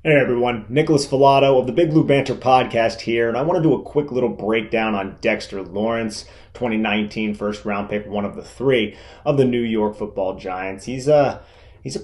Hey everyone, Nicholas Falato of the Big Blue Banter podcast here, and I want to do a quick little breakdown on Dexter Lawrence, 2019 first round pick, one of the three of the New York Football Giants. He's a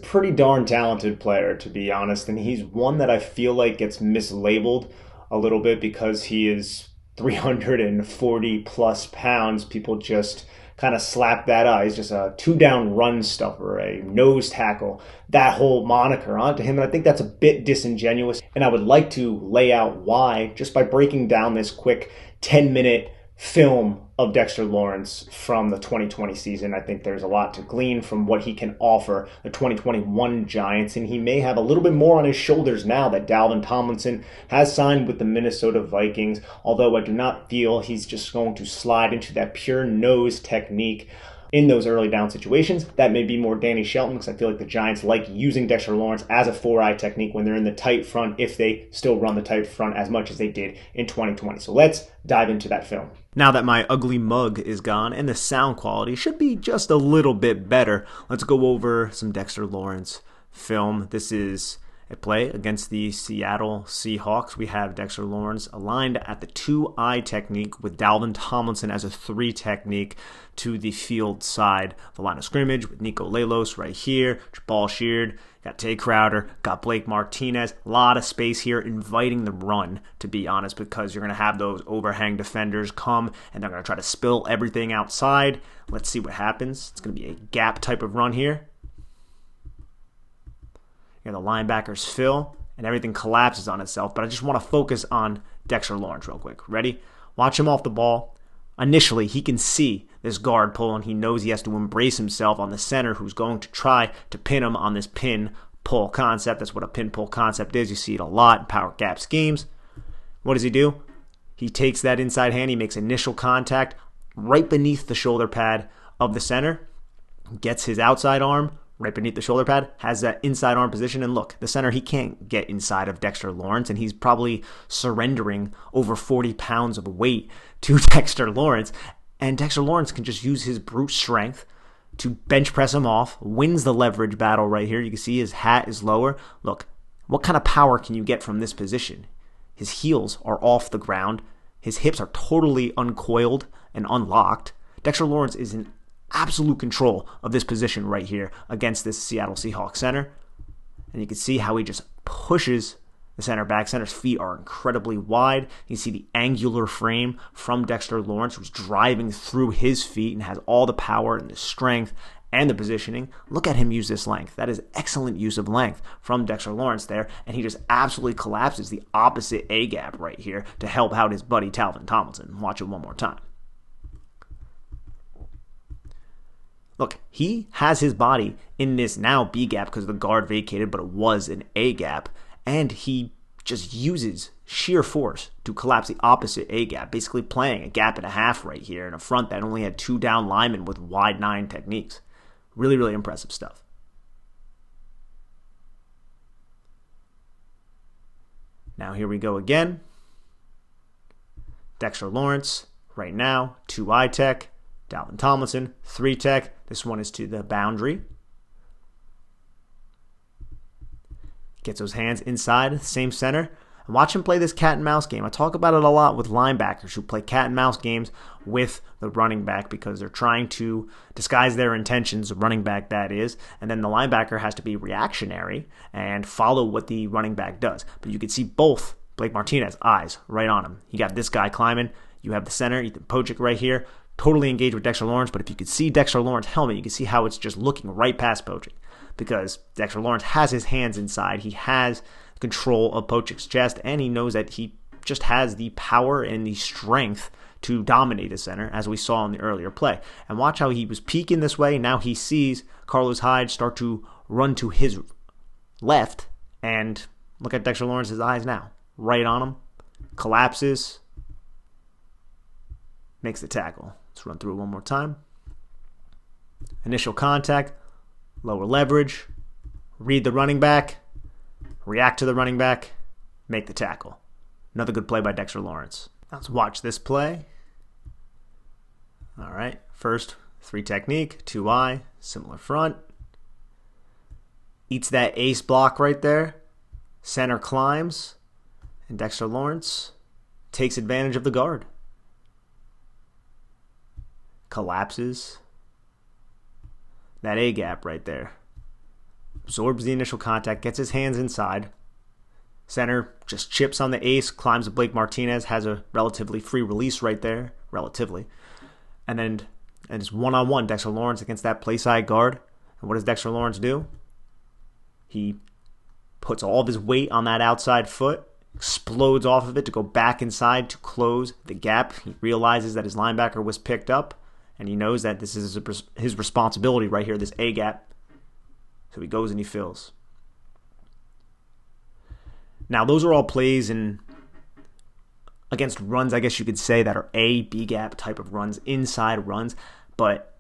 pretty darn talented player, to be honest, and he's one that I feel like gets mislabeled a little bit because he is 340 plus pounds. People just kind of slap that out. He's just a two down run stuffer, a nose tackle, that whole moniker onto him. And I think that's a bit disingenuous. And I would like to lay out why just by breaking down this quick 10-minute film of Dexter Lawrence from the 2020 season. I think there's a lot to glean from what he can offer the 2021 Giants, and he may have a little bit more on his shoulders now that Dalvin Tomlinson has signed with the Minnesota Vikings, although I do not feel he's just going to slide into that pure nose technique in those early down situations. That may be more Danny Shelton, because I feel like the Giants like using Dexter Lawrence as a four-eye technique when they're in the tight front, if they still run the tight front as much as they did in 2020. So let's dive into that film. Now that my ugly mug is gone and the sound quality should be just a little bit better, let's go over some Dexter Lawrence film. This is a play against the Seattle Seahawks. We have Dexter Lawrence aligned at the two-eye technique with Dalvin Tomlinson as a three technique to the field side. The line of scrimmage with Nico Lalos right here, Jabal Sheard, got Tay Crowder, got Blake Martinez. A lot of space here, inviting the run, to be honest, because you're going to have those overhang defenders come, and they're going to try to spill everything outside. Let's see what happens. It's going to be a gap type of run here. The linebackers fill, and everything collapses on itself. But I just want to focus on Dexter Lawrence real quick. Ready? Watch him off the ball. Initially, he can see this guard pull, and he knows he has to embrace himself on the center, who's going to try to pin him on this pin-pull concept. That's what a pin-pull concept is. You see it a lot in power gap schemes. What does he do? He takes that inside hand. He makes initial contact right beneath the shoulder pad of the center, gets his outside arm right beneath the shoulder pad, has that inside arm position, and look, the center, he can't get inside of Dexter Lawrence, and he's probably surrendering over 40 pounds of weight to Dexter Lawrence, and Dexter Lawrence can just use his brute strength to bench press him off, wins the leverage battle right here. You can see his hat is lower. Look, what kind of power can you get from this position? His heels are off the ground. His hips are totally uncoiled and unlocked. Dexter Lawrence is in absolute control of this position right here against this Seattle Seahawks center. And you can see how he just pushes the center back. Center's feet are incredibly wide. You see the angular frame from Dexter Lawrence, who's driving through his feet and has all the power and the strength and the positioning. Look at him use this length. That is excellent use of length from Dexter Lawrence there. And he just absolutely collapses the opposite A-gap right here to help out his buddy Dalvin Tomlinson. Watch it one more time. Look, he has his body in this now B gap because the guard vacated, but it was an A gap, and he just uses sheer force to collapse the opposite A gap, basically playing a gap and a half right here in a front that only had two down linemen with wide nine techniques. Really, really impressive stuff. Now here we go again. Dexter Lawrence right now, two eye tech. Dalvin Tomlinson, three tech. This one is to the boundary. Gets those hands inside, same center. And watch him play this cat and mouse game. I talk about it a lot with linebackers who play cat and mouse games with the running back because they're trying to disguise their intentions, the running back that is, and then the linebacker has to be reactionary and follow what the running back does. But you can see both Blake Martinez eyes right on him. You got this guy climbing. You have the center, Ethan Pocic right here, totally engaged with Dexter Lawrence, but if you could see Dexter Lawrence's helmet, you can see how it's just looking right past Pocic because Dexter Lawrence has his hands inside. He has control of Pocic's chest, and he knows that he just has the power and the strength to dominate the center, as we saw in the earlier play. And watch how he was peeking this way. Now he sees Carlos Hyde start to run to his left, and look at Dexter Lawrence's eyes now. Right on him. Collapses. Makes the tackle. Let's run through it one more time. Initial contact, lower leverage, read the running back, react to the running back, make the tackle. Another good play by Dexter Lawrence. Let's watch this play. All right, first, three technique, two eye, similar front. Eats that ace block right there. Center climbs, and Dexter Lawrence takes advantage of the guard. Collapses. That A gap right there. Absorbs the initial contact, gets his hands inside. Center just chips on the ace, climbs to Blake Martinez, has a relatively free release right there. Relatively. And it's one-on-one, Dexter Lawrence against that play side guard. And what does Dexter Lawrence do? He puts all of his weight on that outside foot, explodes off of it to go back inside to close the gap. He realizes that his linebacker was picked up, and he knows that this is his responsibility right here, this A gap. So he goes and he fills. Now, those are all plays against runs, I guess you could say, that are A, B gap type of runs, inside runs. But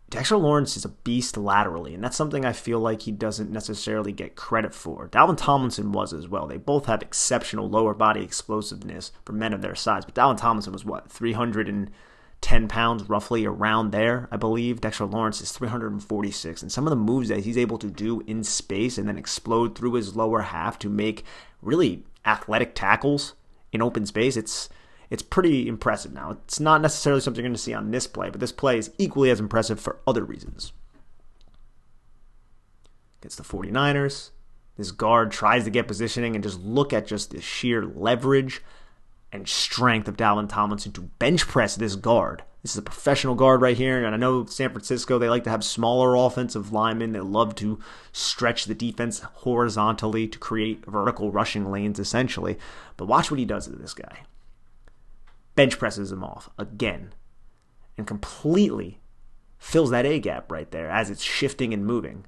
Dexter Lawrence is a beast laterally, and that's something I feel like he doesn't necessarily get credit for. Dalvin Tomlinson was as well. They both have exceptional lower body explosiveness for men of their size. But Dalvin Tomlinson was, 310 pounds, roughly around there, I believe. Dexter Lawrence is 346. And some of the moves that he's able to do in space and then explode through his lower half to make really athletic tackles in open space, it's pretty impressive now. It's not necessarily something you're going to see on this play, but this play is equally as impressive for other reasons. Against the 49ers, this guard tries to get positioning, and just look at just the sheer leverage and strength of Dalvin Tomlinson to bench press this guard. This is a professional guard right here, and I know San Francisco, they like to have smaller offensive linemen. They love to stretch the defense horizontally to create vertical rushing lanes, essentially. But watch what he does to this guy. Bench presses him off again and completely fills that A gap right there as it's shifting and moving.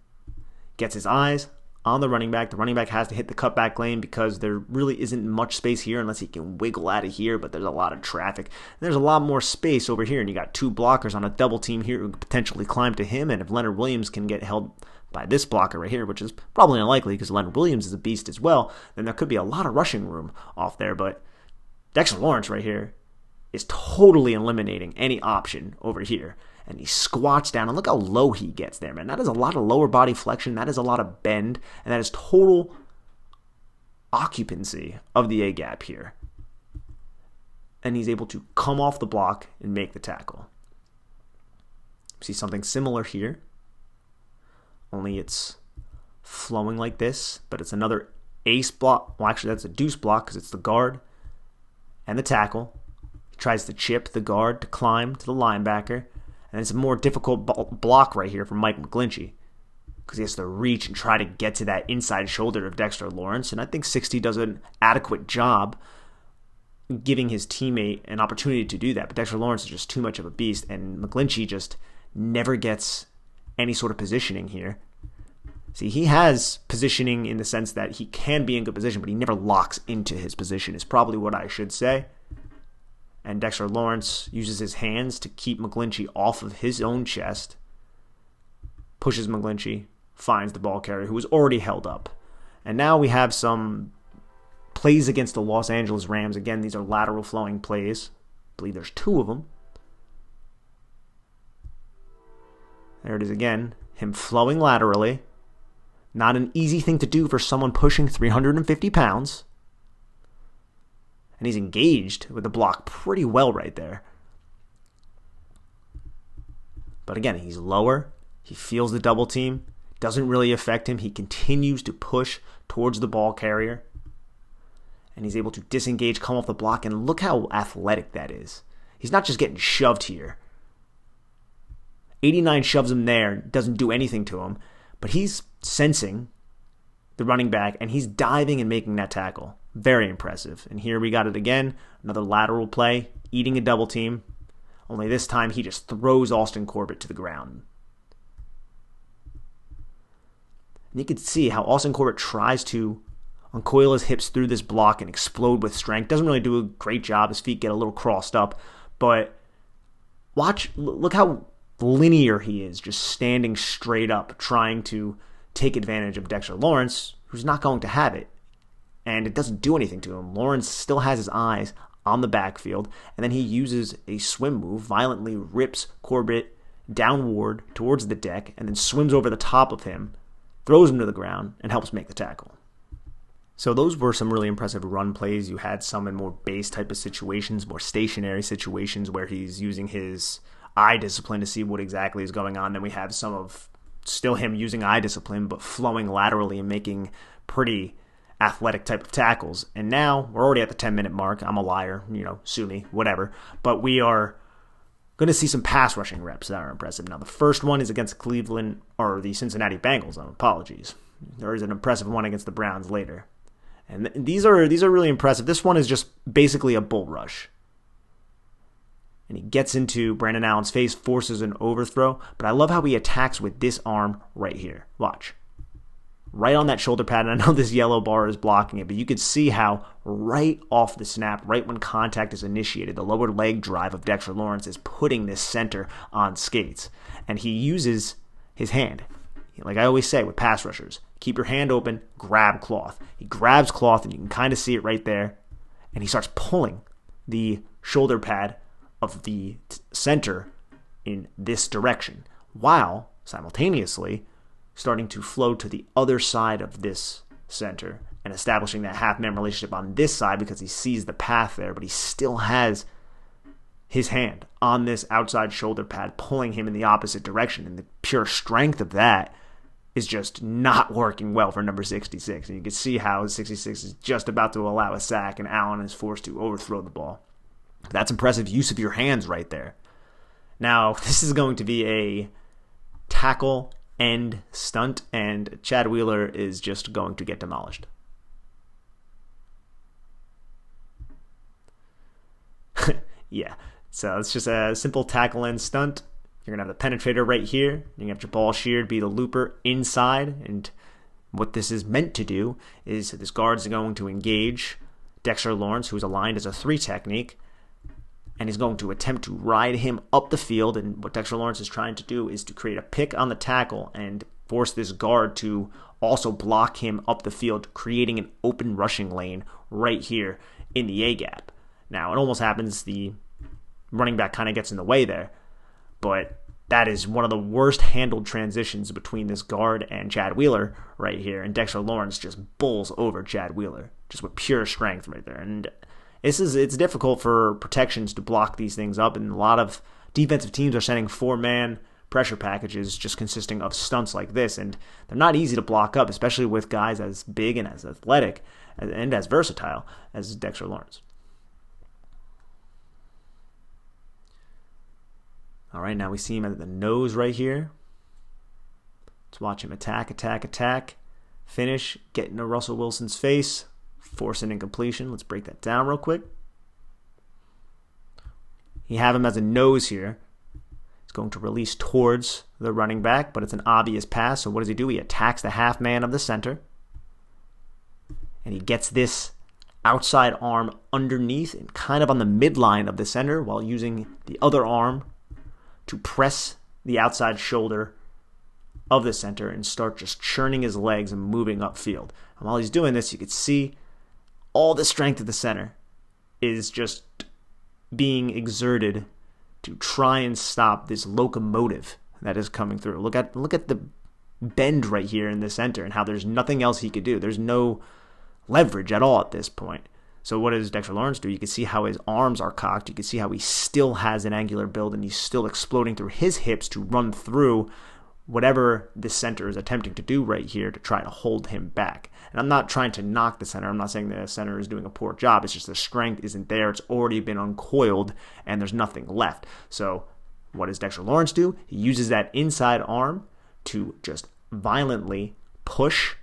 Gets his eyes on the running back. The running back has to hit the cutback lane because there really isn't much space here unless he can wiggle out of here, but there's a lot of traffic. And there's a lot more space over here, and you got two blockers on a double team here who could potentially climb to him, and if Leonard Williams can get held by this blocker right here, which is probably unlikely because Leonard Williams is a beast as well, then there could be a lot of rushing room off there. But Dexter Lawrence right here is totally eliminating any option over here. And he squats down, and look how low he gets there, man. That is a lot of lower body flexion. That is a lot of bend, and that is total occupancy of the A-gap here. And he's able to come off the block and make the tackle. See something similar here, only it's flowing like this, but it's another ace block. Well, actually, that's a deuce block because it's the guard and the tackle. He tries to chip the guard to climb to the linebacker. And it's a more difficult block right here from Mike McGlinchey because he has to reach and try to get to that inside shoulder of Dexter Lawrence. And I think 60 does an adequate job giving his teammate an opportunity to do that. But Dexter Lawrence is just too much of a beast, and McGlinchey just never gets any sort of positioning here. See, he has positioning in the sense that he can be in good position, but he never locks into his position is probably what I should say. And Dexter Lawrence uses his hands to keep McGlinchey off of his own chest, pushes McGlinchey, finds the ball carrier who was already held up. And now we have some plays against the Los Angeles Rams. Again, these are lateral flowing plays. I believe there's two of them. There it is again, him flowing laterally. Not an easy thing to do for someone pushing 350 pounds. And he's engaged with the block pretty well right there. But again, he's lower. He feels the double team. Doesn't really affect him. He continues to push towards the ball carrier. And he's able to disengage, come off the block. And look how athletic that is. He's not just getting shoved here. 89 shoves him there. Doesn't do anything to him. But he's sensing the running back. And he's diving and making that tackle. Very impressive. And here we got it again. Another lateral play. Eating a double team. Only this time he just throws Austin Corbett to the ground. And you can see how Austin Corbett tries to uncoil his hips through this block and explode with strength. Doesn't really do a great job. His feet get a little crossed up. But look how linear he is. Just standing straight up, trying to take advantage of Dexter Lawrence, who's not going to have it. And it doesn't do anything to him. Lawrence still has his eyes on the backfield, and then he uses a swim move, violently rips Corbett downward towards the deck, and then swims over the top of him, throws him to the ground, and helps make the tackle. So those were some really impressive run plays. You had some in more base type of situations, more stationary situations where he's using his eye discipline to see what exactly is going on. Then we have some of still him using eye discipline, but flowing laterally and making pretty athletic type of tackles. And now we're already at the 10-minute mark. I'm a liar, sue me, whatever. But we are going to see some pass rushing reps that are impressive. Now, the first one is against Cleveland, or the Cincinnati Bengals. Apologies. There is an impressive one against the Browns later. And these are really impressive. This one is just basically a bull rush. And he gets into Brandon Allen's face, forces an overthrow. But I love how he attacks with this arm right here. Watch. Right on that shoulder pad. And I know this yellow bar is blocking it, but you could see how right off the snap, right when contact is initiated, the lower leg drive of Dexter Lawrence is putting this center on skates. And he uses his hand. Like I always say with pass rushers, keep your hand open, grab cloth. He grabs cloth, and you can kind of see it right there. And he starts pulling the shoulder pad of the center in this direction, while simultaneously starting to flow to the other side of this center and establishing that half-man relationship on this side because he sees the path there, but he still has his hand on this outside shoulder pad pulling him in the opposite direction. And the pure strength of that is just not working well for number 66. And you can see how 66 is just about to allow a sack, and Allen is forced to overthrow the ball. That's impressive use of your hands right there. Now, this is going to be a tackle end stunt, and Chad Wheeler is just going to get demolished. Yeah, so it's just a simple tackle end stunt. You're going to have the penetrator right here. You're going to have Jabal Sheard be the looper inside. And what this is meant to do is this guard's going to engage Dexter Lawrence, who's aligned as a 3 technique, and he's going to attempt to ride him up the field. And what Dexter Lawrence is trying to do is to create a pick on the tackle and force this guard to also block him up the field, creating an open rushing lane right here in the A-gap. Now, it almost happens the running back kind of gets in the way there, but that is one of the worst handled transitions between this guard and Chad Wheeler right here. And Dexter Lawrence just bulls over Chad Wheeler, just with pure strength right there. And it's difficult for protections to block these things up, and a lot of defensive teams are sending 4-man pressure packages just consisting of stunts like this, and they're not easy to block up, especially with guys as big and as athletic and as versatile as Dexter Lawrence. All right, now we see him at the nose right here. Let's watch him attack, finish, get into Russell Wilson's face, force an incompletion. Let's break that down real quick. You have him as a nose here. He's going to release towards the running back, but it's an obvious pass. So what does he do? He attacks the half man of the center, and he gets this outside arm underneath and kind of on the midline of the center while using the other arm to press the outside shoulder of the center and start just churning his legs and moving upfield. And while he's doing this, you can see all the strength of the center is just being exerted to try and stop this locomotive that is coming through. Look at the bend right here in the center and how there's nothing else he could do. There's no leverage at all at this point. So what does Dexter Lawrence do? You can see how his arms are cocked. You can see how he still has an angular build, and he's still exploding through his hips to run through whatever this center is attempting to do right here to try to hold him back. And I'm not trying to knock the center. I'm not saying the center is doing a poor job. It's just the strength isn't there. It's already been uncoiled, and there's nothing left. So what does Dexter Lawrence do? He uses that inside arm to just violently push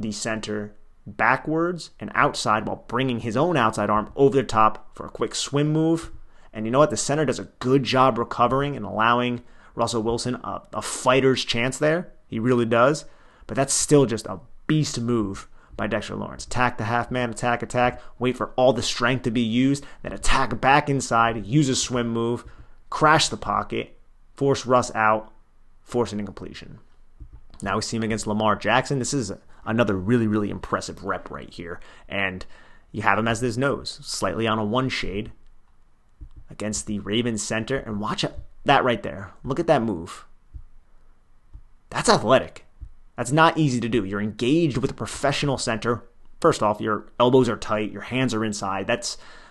the center backwards and outside while bringing his own outside arm over the top for a quick swim move. And you know what? The center does a good job recovering and allowing Russell Wilson a fighter's chance there. He really does. But that's still just a beast move by Dexter Lawrence. Attack the half man, attack, wait for all the strength to be used, then attack back inside, use a swim move, crash the pocket, force Russ out, force an incompletion. Now we see him against Lamar Jackson. This is another really, really impressive rep right here. And you have him as this nose, slightly on a 1 shade against the Ravens center. And watch that right there. Look at that move. That's athletic. That's not easy to do. You're engaged with a professional center first off, your elbows are tight, your hands are inside.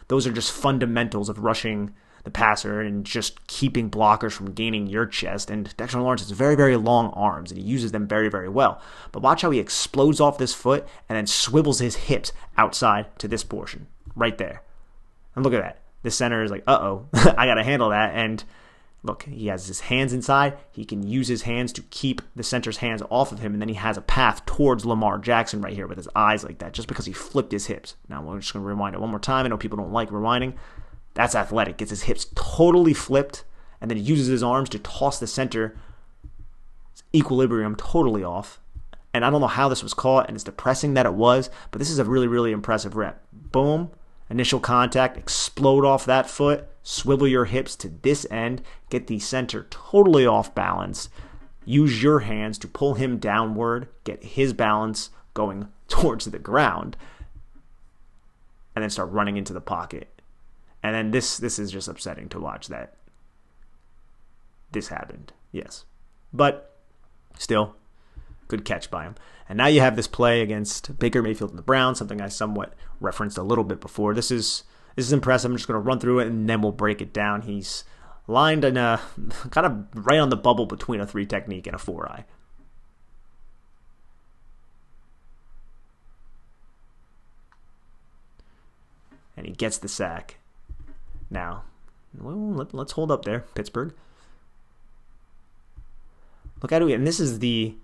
Those are just fundamentals of rushing the passer and just keeping blockers from gaining your chest. And Dexter Lawrence has very, very long arms, and he uses them very, very well. But watch how he explodes off this foot and then swivels his hips outside to this portion right there. And look at that. The center is like, uh-oh, I got to handle that. And look, he has his hands inside. He can use his hands to keep the center's hands off of him, and then he has a path towards Lamar Jackson right here with his eyes like that, just because he flipped his hips. Now, we're just going to rewind it one more time. I know people don't like rewinding. That's athletic. Gets his hips totally flipped, and then uses his arms to toss the center equilibrium totally off. And I don't know how this was caught, and it's depressing that it was, but this is a really, really impressive rep. Boom. Initial contact, explode off that foot, swivel your hips to this end, get the center totally off balance, use your hands to pull him downward, get his balance going towards the ground, and then start running into the pocket. And then this is just upsetting to watch that this happened. Yes. But still, good catch by him. And now you have this play against Baker Mayfield and the Browns, something I somewhat referenced a little bit before. This is impressive. I'm just going to run through it, and then we'll break it down. He's lined in a kind of right on the bubble between a 3 technique and a 4-eye. And he gets the sack. Now, well, let's hold up there, Pittsburgh. Look at it, and this is the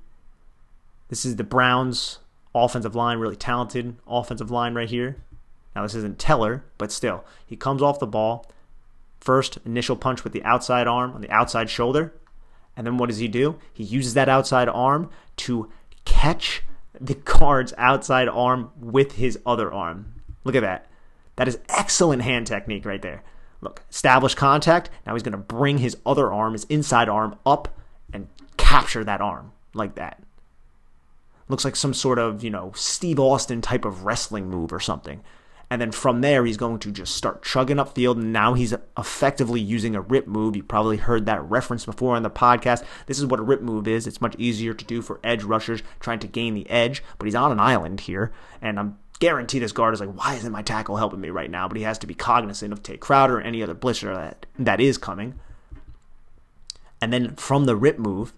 Browns' offensive line, really talented offensive line right here. Now, this isn't Teller, but still. He comes off the ball. First, initial punch with the outside arm on the outside shoulder. And then what does he do? He uses that outside arm to catch the guard's outside arm with his other arm. Look at that. That is excellent hand technique right there. Look, established contact. Now he's going to bring his other arm, his inside arm, up and capture that arm like that. Looks like some sort of, Steve Austin type of wrestling move or something. And then from there, he's going to just start chugging upfield. And now he's effectively using a rip move. You probably heard that reference before on the podcast. This is what a rip move is. It's much easier to do for edge rushers trying to gain the edge. But he's on an island here. And I'm guaranteed this guard is like, why isn't my tackle helping me right now? But he has to be cognizant of Tay Crowder or any other blitzer that is coming. And then from the rip move,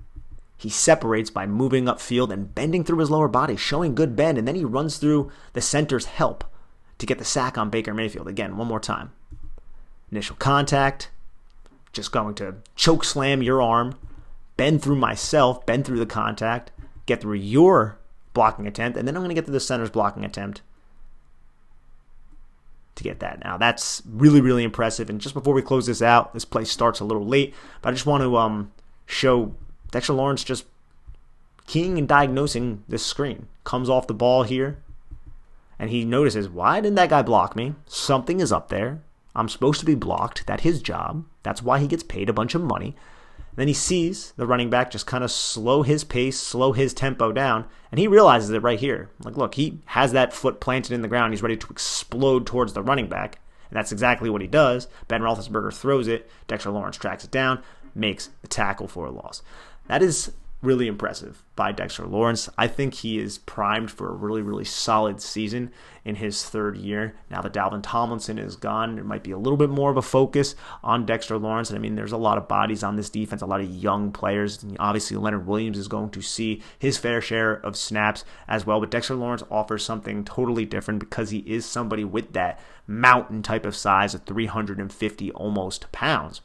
he separates by moving upfield and bending through his lower body, showing good bend. And then he runs through the center's help to get the sack on Baker Mayfield. Again, one more time. Initial contact, just going to choke slam your arm, bend through myself, bend through the contact, get through your blocking attempt, and then I'm going to get through the center's blocking attempt to get that. Now, that's really, really impressive. And just before we close this out, this play starts a little late, but I just want to show Dexter Lawrence just keying and diagnosing this screen. Comes off the ball here, and he notices, why didn't that guy block me? Something is up there. I'm supposed to be blocked. That's his job. That's why he gets paid a bunch of money. Then he sees the running back just kind of slow his pace, slow his tempo down, and he realizes it right here. Like, look, he has that foot planted in the ground. He's ready to explode towards the running back, and that's exactly what he does. Ben Roethlisberger throws it. Dexter Lawrence tracks it down, makes the tackle for a loss. That is really impressive by Dexter Lawrence. I think he is primed for a really, really solid season in his third year. Now that Dalvin Tomlinson is gone, there might be a little bit more of a focus on Dexter Lawrence. And I mean, there's a lot of bodies on this defense, a lot of young players. And obviously, Leonard Williams is going to see his fair share of snaps as well. But Dexter Lawrence offers something totally different because he is somebody with that mountain type of size of 350 almost pounds.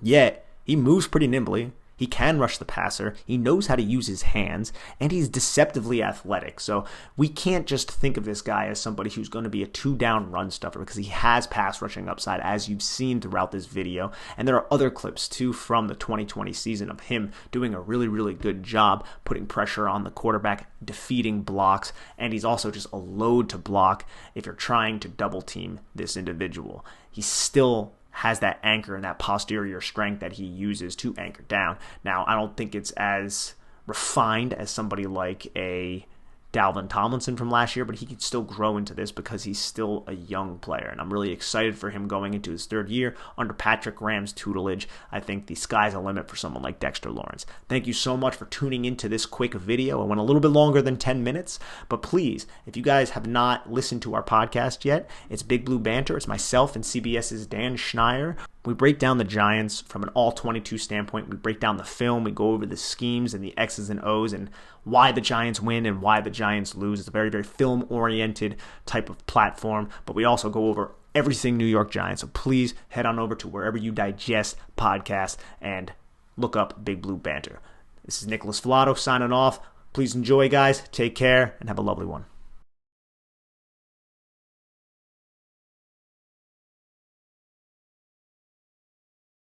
Yet, he moves pretty nimbly. He can rush the passer, he knows how to use his hands, and he's deceptively athletic. So we can't just think of this guy as somebody who's going to be a 2-down run stuffer because he has pass rushing upside, as you've seen throughout this video. And there are other clips, too, from the 2020 season of him doing a really, really good job putting pressure on the quarterback, defeating blocks, and he's also just a load to block if you're trying to double team this individual. He's still has that anchor and that posterior strength that he uses to anchor down. Now, I don't think it's as refined as somebody like a Dalvin Tomlinson from last year, but he could still grow into this because he's still a young player. And I'm really excited for him going into his third year under Patrick Graham's tutelage. I think the sky's the limit for someone like Dexter Lawrence. Thank you so much for tuning into this quick video. It went a little bit longer than 10 minutes, but please, if you guys have not listened to our podcast yet, it's Big Blue Banter. It's myself and CBS's Dan Schneier. We break down the Giants from an all-22 standpoint. We break down the film. We go over the schemes and the X's and O's and why the Giants win and why the Giants lose. It's a very, very film-oriented type of platform, but we also go over everything New York Giants. So please head on over to wherever you digest podcasts and look up Big Blue Banter. This is Nicholas Falato signing off. Please enjoy, guys. Take care and have a lovely one.